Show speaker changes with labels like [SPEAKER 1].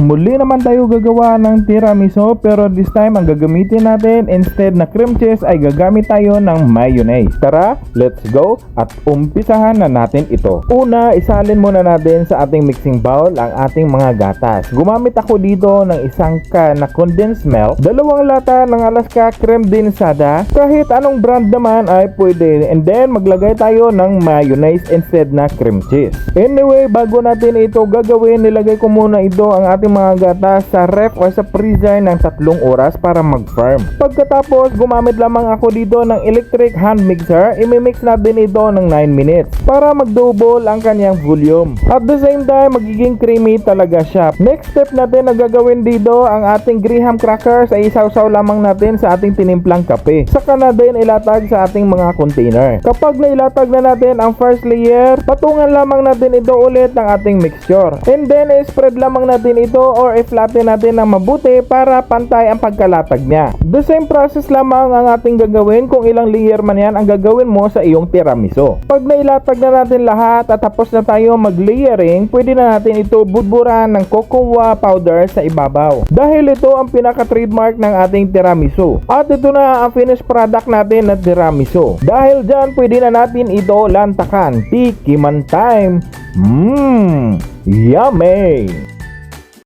[SPEAKER 1] Muli naman tayo gagawa ng tiramisu, pero this time ang gagamitin natin instead na cream cheese ay gagamit tayo ng mayonnaise. Tara, let's go at umpisahan na natin ito. Una, isalin muna natin sa ating mixing bowl ang ating mga gatas. Gumamit ako dito ng isang can na condensed milk, 2 lata ng Alaska creme densada, kahit anong brand naman ay pwede, and then maglagay tayo ng mayonnaise instead na cream cheese. Anyway, bago natin ito gagawin, nilagay ko muna ito ang ating mga gatas sa ref o sa freezer ng 3 oras para mag-firm. Pagkatapos, gumamit lamang ako dito ng electric hand mixer. Imimix natin ito ng 9 minutes para mag-double ang kanyang volume. At the same time, magiging creamy talaga siya. Next step natin na gagawin dito, ang ating graham crackers ay isawsaw lamang natin sa ating tinimplang kape. Saka na din ilatag sa ating mga container. Kapag nailatag na natin ang first layer, patungan lamang natin ito ulit ng ating mixture. And then, spread lamang natin ito or i-flatten natin ng mabuti para pantay ang pagkalatag niya. The same process lamang ang ating gagawin kung ilang layer man yan ang gagawin mo sa iyong tiramisu. Pag nailatag na natin lahat at tapos na tayo mag-layering, pwede na natin ito budburan ng cocoa powder sa ibabaw. Dahil ito ang pinaka-trademark ng ating tiramisu. At ito na ang finished product natin na tiramisu. Dahil dyan, pwede na natin ito lantakan. Tikiman time! Yummy!